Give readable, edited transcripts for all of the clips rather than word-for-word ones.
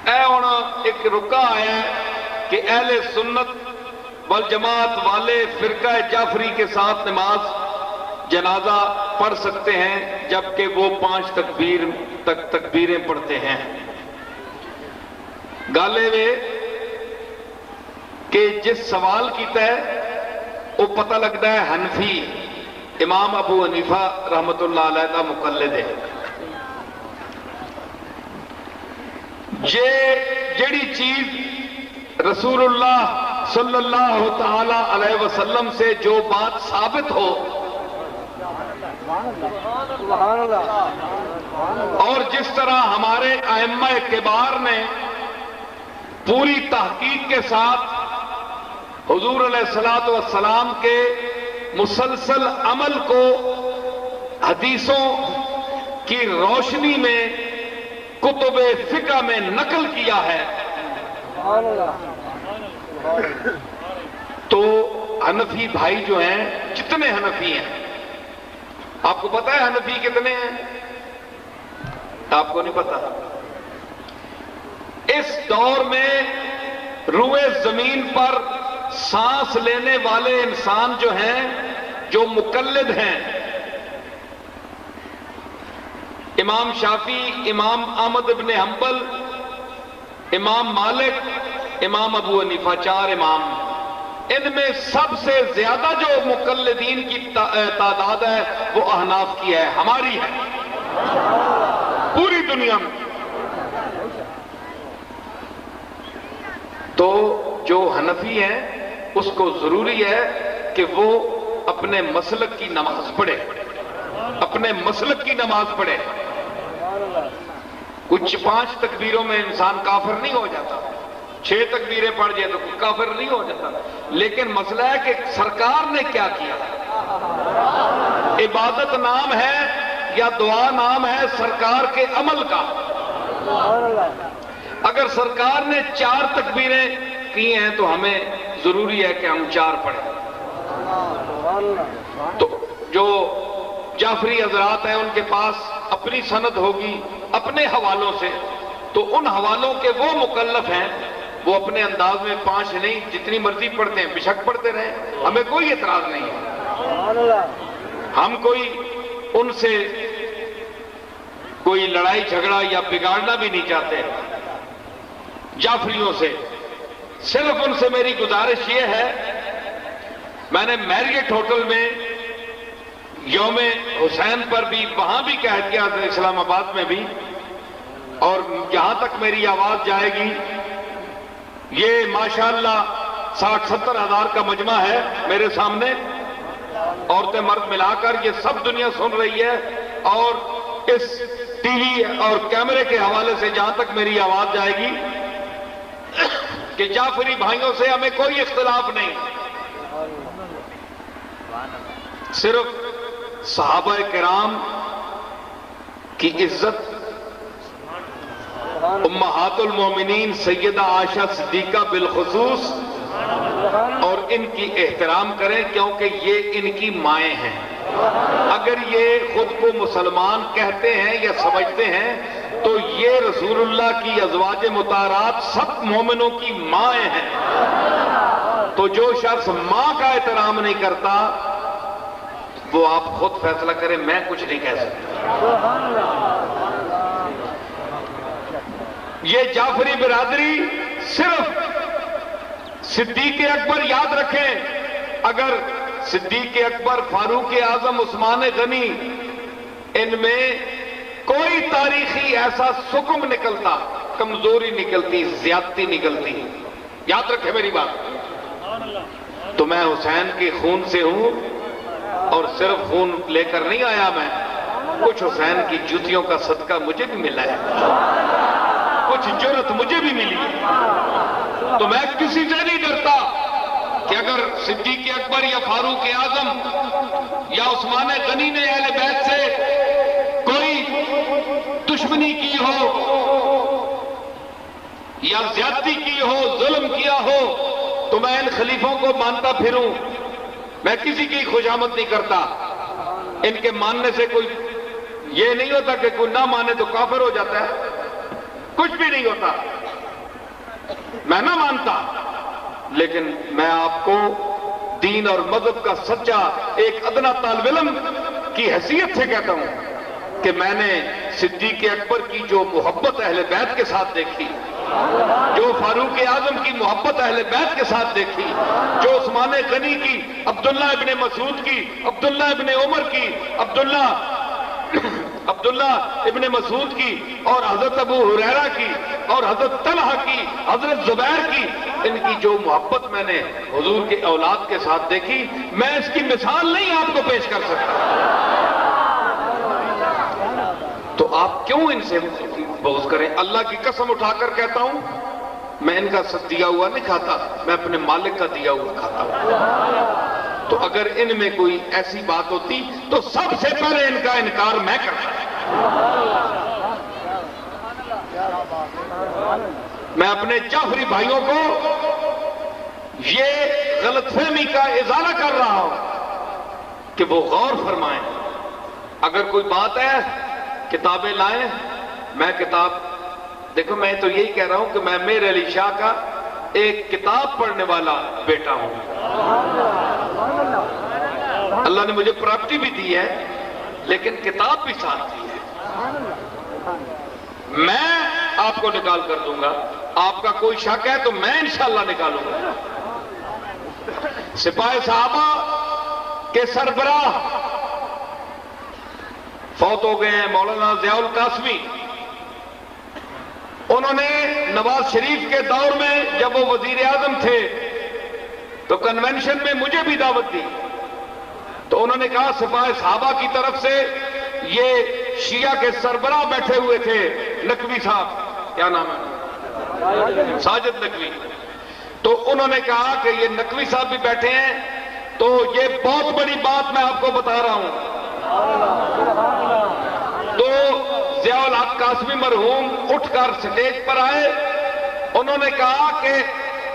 اے ہونا ایک رکا آیا ہے کہ اہل سنت والجماعت والے فرقہ جعفری کے ساتھ نماز جنازہ پڑھ سکتے ہیں جبکہ وہ 5 تکبیریں پڑھتے ہیں. گالے وے کہ جس سوال کیتا ہے وہ پتہ لگتا ہے حنفی امام ابو حنیفہ رحمت اللہ علیہ کا مقلد ہے. جیڑی چیز رسول اللہ صلی اللہ تعالی علیہ وسلم سے جو بات ثابت ہو اور جس طرح ہمارے ائمہ کبار نے پوری تحقیق کے ساتھ حضور علیہ الصلوۃ والسلام کے مسلسل عمل کو حدیثوں کی روشنی میں کتب فقہ میں نقل کیا ہے تو حنفی بھائی جو ہیں جتنے حنفی ہیں آپ کو پتا ہے حنفی کتنے ہیں؟ آپ کو نہیں پتا. اس دور میں روئے زمین پر سانس لینے والے انسان جو ہیں جو مقلد ہیں امام شافعی، امام احمد بن حنبل، امام مالک، امام ابو حنیفہ، 4 امام. ان میں سب سے زیادہ جو مقلدین کی تعداد ہے وہ احناف کی ہے، ہماری ہے پوری دنیا میں. تو جو حنفی ہیں اس کو ضروری ہے کہ وہ اپنے مسلک کی نماز پڑھے، اپنے مسلک کی نماز پڑھے. کچھ 5 تکبیروں میں انسان کافر نہیں ہو جاتا، 6 تکبیریں پڑھ جائے تو کافر نہیں ہو جاتا. لیکن مسئلہ ہے کہ سرکار نے کیا کیا. عبادت نام ہے یا دعا نام ہے سرکار کے عمل کا. اگر سرکار نے 4 تکبیریں کی ہیں تو ہمیں ضروری ہے کہ ہم 4 پڑھیں. تو جو جعفری حضرات ہیں ان کے پاس اپنی سند ہوگی اپنے حوالوں سے، تو ان حوالوں کے وہ مکلف ہیں وہ اپنے انداز میں 5 نہیں جتنی مرضی پڑھتے ہیں، بشک پڑھتے رہیں، ہمیں کوئی اعتراض نہیں ہے. ہم کوئی ان سے کوئی لڑائی جھگڑا یا بگاڑنا بھی نہیں چاہتے جعفریوں سے. صرف ان سے میری گزارش یہ ہے، میں نے میریٹ ہوٹل میں یوم حسین پر بھی وہاں بھی کہہ کیا تھا، اسلام آباد میں بھی، اور جہاں تک میری آواز جائے گی یہ ماشاءاللہ 60-70 ہزار کا مجمع ہے میرے سامنے، عورتیں مرد ملا کر، یہ سب دنیا سن رہی ہے. اور اس ٹی وی اور کیمرے کے حوالے سے جہاں تک میری آواز جائے گی کہ جعفری بھائیوں سے ہمیں کوئی اختلاف نہیں، صرف صحابہ کرام کی عزت، امہات المومنین سیدہ عائشہ صدیقہ بالخصوص، اور ان کی احترام کریں کیونکہ یہ ان کی مائیں ہیں. اگر یہ خود کو مسلمان کہتے ہیں یا سمجھتے ہیں تو یہ رسول اللہ کی ازواج مطہرات سب مومنوں کی مائیں ہیں. تو جو شخص ماں کا احترام نہیں کرتا وہ آپ خود فیصلہ کریں، میں کچھ نہیں کہہ سکتا. یہ جعفری برادری صرف صدیق اکبر یاد رکھیں، اگر صدیق اکبر، فاروق اعظم، عثمان غنی، ان میں کوئی تاریخی ایسا سکم نکلتا، کمزوری نکلتی، زیادتی نکلتی، یاد رکھیں میری بات، تو میں حسین کے خون سے ہوں، اور صرف خون لے کر نہیں آیا میں، کچھ حسین کی جوتیوں کا صدقہ مجھے بھی ملا ہے، کچھ جرت مجھے بھی ملی ہے. تو میں کسی سے نہیں ڈرتا کہ اگر صدیق اکبر یا فاروق اعظم یا عثمان غنی نے اہل بیت سے کوئی دشمنی کی ہو یا زیادتی کی ہو، ظلم کیا ہو، تو میں ان خلیفوں کو مانتا پھروں. میں کسی کی خوشامد نہیں کرتا. ان کے ماننے سے کوئی یہ نہیں ہوتا کہ کوئی نہ مانے تو کافر ہو جاتا ہے، کچھ بھی نہیں ہوتا. میں نہ مانتا، لیکن میں آپ کو دین اور مذہب کا سچا ایک ادنا طالب علم کی حیثیت سے کہتا ہوں کہ میں نے صدیق اکبر کی جو محبت اہل بیت کے ساتھ دیکھی، جو فاروق اعظم کی محبت اہل بیت کے ساتھ دیکھی، جو عثمان غنی کی، عبداللہ ابن مسعود کی، عبداللہ ابن عمر کی، عبداللہ ابن مسعود کی، اور حضرت ابو ہریرہ کی، اور حضرت طلحہ کی، حضرت زبیر کی، ان کی جو محبت میں نے حضور کے اولاد کے ساتھ دیکھی، میں اس کی مثال نہیں آپ کو پیش کر سکتا۔ تو آپ کیوں ان سے بغض کریں؟ اللہ کی قسم اٹھا کر کہتا ہوں، میں ان کا دیا ہوا نہیں کھاتا، میں اپنے مالک کا دیا ہوا کھاتا ہوں۔ تو اگر ان میں کوئی ایسی بات ہوتی تو سب سے پہلے ان کا انکار میں کرتا۔ میں اپنے جعفری بھائیوں کو یہ غلط فہمی کا ازالہ کر رہا ہوں کہ وہ غور فرمائیں۔ اگر کوئی بات ہے کتابیں لائیں، میں کتاب، دیکھو میں تو یہی کہہ رہا ہوں کہ میں میر علی شاہ کا ایک کتاب پڑھنے والا بیٹا ہوں۔ اللہ نے مجھے پراپرٹی بھی دی ہے لیکن کتاب بھی ساتھ دی ہے۔ میں آپ کو نکال کر دوں گا، آپ کا کوئی شک ہے تو میں انشاءاللہ نکالوں گا۔ سپاہی صحابہ کے سربراہ فوت ہو گئے ہیں مولانا ضیاء القاسمی۔ انہوں نے نواز شریف کے دور میں جب وہ وزیر اعظم تھے تو کنونشن میں مجھے بھی دعوت دی، تو انہوں نے کہا سپاہی صحابہ کی طرف سے یہ شیعہ کے سربراہ بیٹھے ہوئے تھے، نقوی صاحب، کیا نام ہے، ساجد نقوی، تو انہوں نے کہا کہ یہ نقوی صاحب بھی بیٹھے ہیں، تو یہ بہت بڑی بات میں آپ کو بتا رہا ہوں۔ تو ضیاء الحق قاسمی مرحوم اٹھ کر سٹیج پر آئے، انہوں نے کہا کہ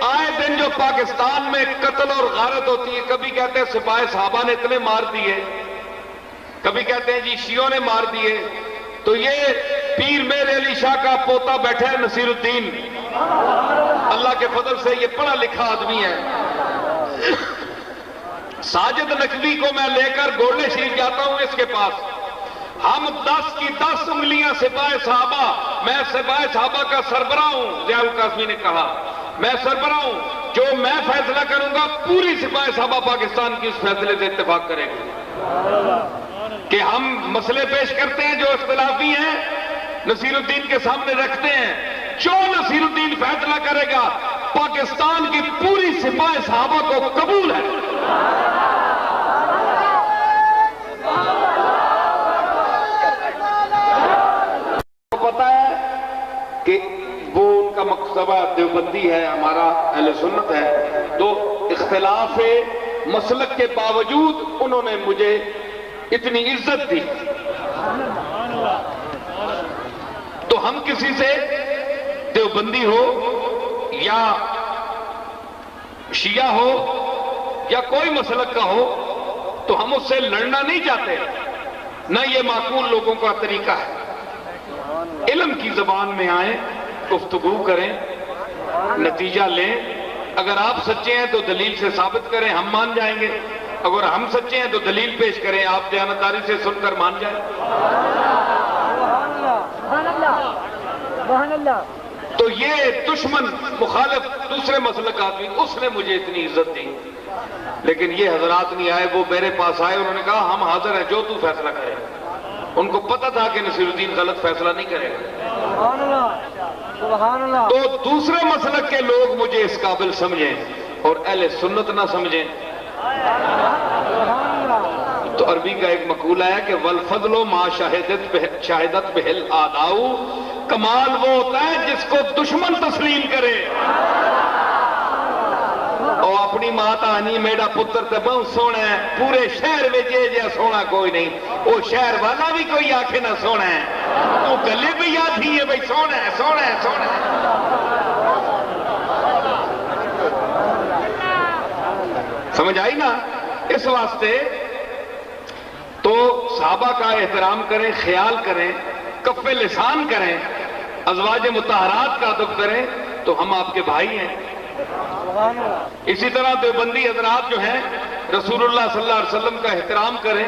آئے دن جو پاکستان میں قتل اور غارت ہوتی ہے، کبھی کہتے ہیں سپاہی صحابہ نے اتنے مار دیے، کبھی کہتے ہیں جی شیعوں نے مار دیے، تو یہ پیر میر علی شاہ کا پوتا بیٹھے ہیں نصیر الدین، اللہ کے فضل سے یہ پڑھا لکھا آدمی ہے۔ ساجد نقوی کو میں لے کر گولڈے شریف جاتا ہوں اس کے پاس، ہم 10 کی 10 انگلیاں سپاہی صحابہ، میں سپاہی صحابہ کا سربراہ ہوں، ضیاء القاسمی نے کہا میں سربراہ ہوں، جو میں فیصلہ کروں گا پوری سپاہی صحابہ پاکستان کی اس فیصلے سے اتفاق کرے گا کہ ہم مسئلے پیش کرتے ہیں جو اختلافی ہیں، نصیر الدین کے سامنے رکھتے ہیں، جو نصیر الدین فیصلہ کرے گا پاکستان کی پوری سپاہی صحابہ کو قبول ہے۔ پتا ہے کہ وہ ان کا مکتبہ دیوبندی ہے، ہمارا اہل سنت ہے، تو اختلاف مسلک کے باوجود انہوں نے مجھے اتنی عزت دی۔ تو ہم کسی سے دیوبندی ہو یا شیعہ ہو یا کوئی مسلک کا ہو تو ہم اس سے لڑنا نہیں چاہتے، نہ یہ معقول لوگوں کا طریقہ ہے۔ علم کی زبان میں آئیں، گفتگو کریں، نتیجہ لیں، اگر آپ سچے ہیں تو دلیل سے ثابت کریں، ہم مان جائیں گے، اگر ہم سچے ہیں تو دلیل پیش کریں، آپ دیانتداری سے سن کر مان جائیں۔ تو یہ دشمن مخالف دوسرے مسلک آدمی، اس نے مجھے اتنی عزت دی، لیکن یہ حضرات نہیں آئے، وہ میرے پاس آئے، انہوں نے کہا ہم حاضر ہیں، جو تو فیصلہ کرے۔ ان کو پتہ تھا کہ نصیر الدین غلط فیصلہ نہیں کرے گا، تو دوسرے مسلک کے لوگ مجھے اس قابل سمجھیں اور اہل سنت نہ سمجھیں۔ تو عربی کا ایک مقولہ ہے کہ والفضل ما شاہدت بہ الاعداء، کمال وہ ہوتا ہے جس کو دشمن تسلیم کرے۔ اور اپنی ماں تانی میرا پتر تے بہت سونا ہے، پورے شہر میں جے سونا کوئی نہیں، وہ شہر والا بھی کوئی آنکھیں نہ سونا ہے، تو گلے بھی یاد ہی ہے بھائی سونا ہے سونا ہے سونا ہے۔ سمجھ آئی نا؟ اس واسطے تو صحابہ کا احترام کریں، خیال کریں، کف لسان کریں، ازواج مطہرات کا ادب کریں، تو ہم آپ کے بھائی ہیں۔ اسی طرح دیوبندی حضرات جو ہیں رسول اللہ صلی اللہ علیہ وسلم کا احترام کریں،